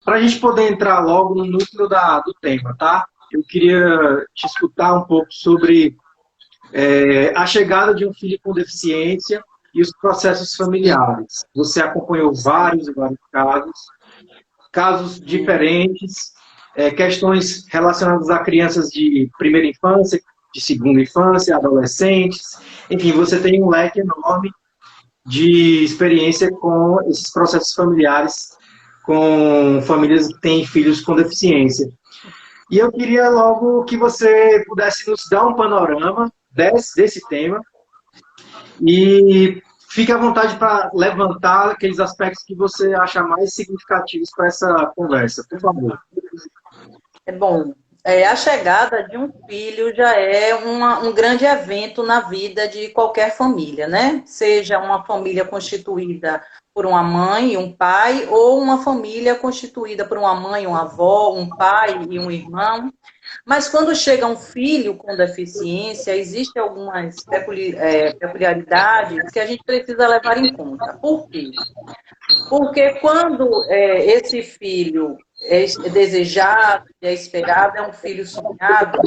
para a gente poder entrar logo no núcleo do tema, tá? Eu queria te escutar um pouco sobre a chegada de um filho com deficiência e os processos familiares. Você acompanhou vários e vários casos, casos diferentes, questões relacionadas a crianças de primeira infância, de segunda infância, adolescentes. Enfim, você tem um leque enorme de experiência com esses processos familiares, com famílias que têm filhos com deficiência. E eu queria logo que você pudesse nos dar um panorama desse tema e fique à vontade para levantar aqueles aspectos que você acha mais significativos para essa conversa, por favor. É bom. A chegada de um filho já é um grande evento na vida de qualquer família, né? Seja uma família constituída por uma mãe e um pai, ou uma família constituída por uma mãe, uma avó, um pai e um irmão. Mas quando chega um filho com deficiência, existem algumas peculiaridades que a gente precisa levar em conta. Por quê? Porque quando esse filho é desejado, é esperado, é um filho sonhado,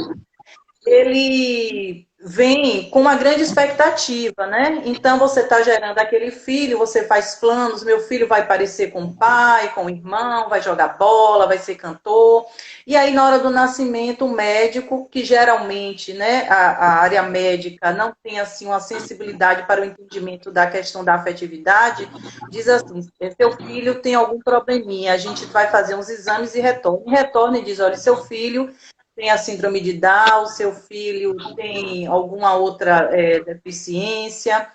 ele vem com uma grande expectativa, né? Então você está gerando aquele filho, você faz planos, meu filho vai parecer com o pai, com o irmão, vai jogar bola, vai ser cantor. E aí, na hora do nascimento, o médico, que geralmente, né, a área médica não tem assim uma sensibilidade para o entendimento da questão da afetividade, diz assim: seu filho tem algum probleminha, a gente vai fazer uns exames e retorna. E retorna e diz: olha, seu filho tem a síndrome de Down, seu filho tem alguma outra deficiência.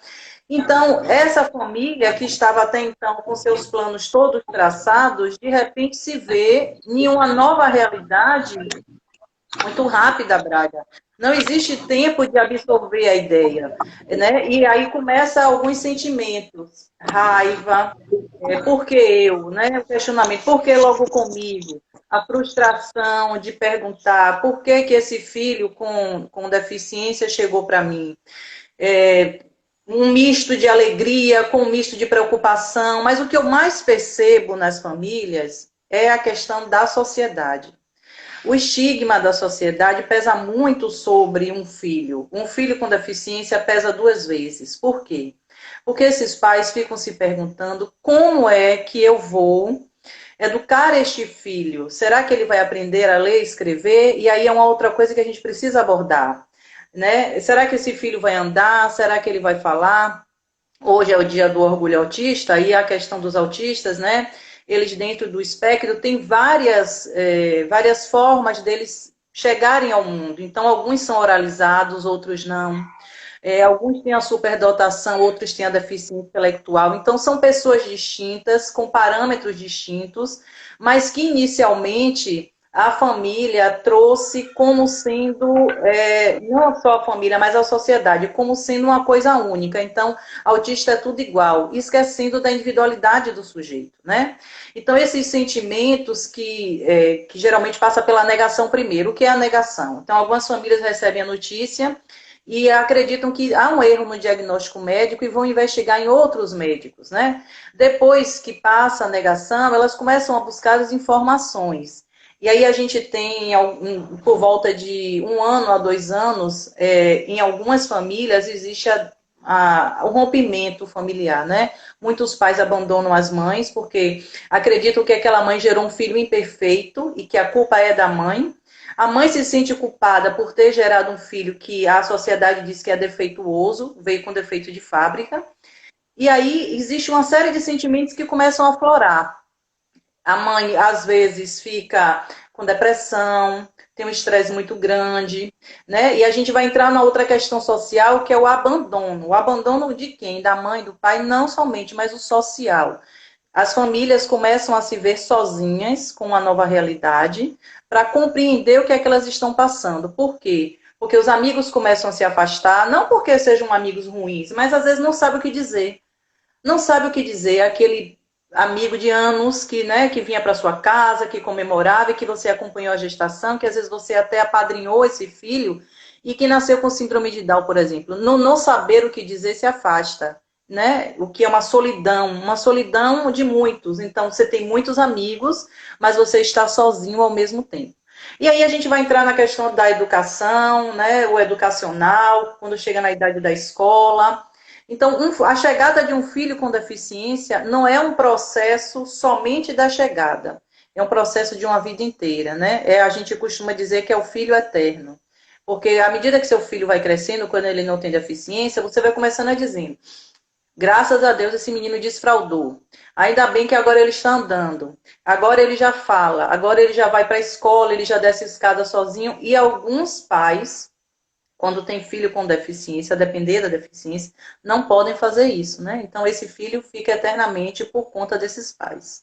Então, essa família que estava até então com seus planos todos traçados, de repente se vê em uma nova realidade muito rápida, Braga. Não existe tempo de absorver a ideia, né? E aí começa alguns sentimentos, raiva, por que eu, né? O questionamento, por que logo comigo? A frustração de perguntar por que que esse filho com deficiência chegou para mim. Um misto de alegria com um misto de preocupação, mas o que eu mais percebo nas famílias é a questão da sociedade. O estigma da sociedade pesa muito sobre um filho. Um filho com deficiência pesa duas vezes. Por quê? Porque esses pais ficam se perguntando como é que eu vou educar este filho. Será que ele vai aprender a ler e escrever? E aí é uma outra coisa que a gente precisa abordar, né? Será que esse filho vai andar? Será que ele vai falar? Hoje é o dia do orgulho autista e a questão dos autistas, né? Eles dentro do espectro têm várias formas deles chegarem ao mundo. Então, alguns são oralizados, outros não. Alguns têm a superdotação, outros têm a deficiência intelectual. Então, são pessoas distintas, com parâmetros distintos, mas que inicialmente a família trouxe como sendo, não só a família, mas a sociedade, como sendo uma coisa única. Então, autista é tudo igual, esquecendo da individualidade do sujeito, né? Então, esses sentimentos que geralmente passa pela negação primeiro. O que é a negação? Então, algumas famílias recebem a notícia e acreditam que há um erro no diagnóstico médico e vão investigar em outros médicos, né? Depois que passa a negação, elas começam a buscar as informações. E aí a gente tem, por volta de 1 ano a 2 anos, em algumas famílias existe o rompimento familiar, né? Muitos pais abandonam as mães porque acreditam que aquela mãe gerou um filho imperfeito e que a culpa é da mãe. A mãe se sente culpada por ter gerado um filho que a sociedade diz que é defeituoso, veio com defeito de fábrica. E aí existe uma série de sentimentos que começam a aflorar. A mãe, às vezes, fica com depressão, tem um estresse muito grande, né? E a gente vai entrar na outra questão social, que é o abandono. O abandono de quem? Da mãe, do pai? Não somente, mas o social. As famílias começam a se ver sozinhas com uma nova realidade para compreender o que é que elas estão passando. Por quê? Porque os amigos começam a se afastar, não porque sejam amigos ruins, mas às vezes não sabe o que dizer. Não sabe o que dizer, aquele amigo de anos que, né, que vinha para sua casa, que comemorava e que você acompanhou a gestação, que às vezes você até apadrinhou esse filho e que nasceu com síndrome de Down, por exemplo. Não saber o que dizer se afasta. né? O que é uma solidão de muitos. Então, você tem muitos amigos, mas você está sozinho ao mesmo tempo. E aí a gente vai entrar na questão da educação, né? O educacional, quando chega na idade da escola. Então, a chegada de um filho com deficiência não é um processo somente da chegada, é um processo de uma vida inteira, né? A gente costuma dizer que é o filho eterno. Porque à medida que seu filho vai crescendo, quando ele não tem deficiência, você vai começando a dizer: graças a Deus esse menino desfraudou. Ainda bem que agora ele está andando. Agora ele já fala, agora ele já vai para a escola, ele já desce a escada sozinho. E alguns pais, quando tem filho com deficiência, a depender da deficiência, não podem fazer isso, né? Então esse filho fica eternamente por conta desses pais.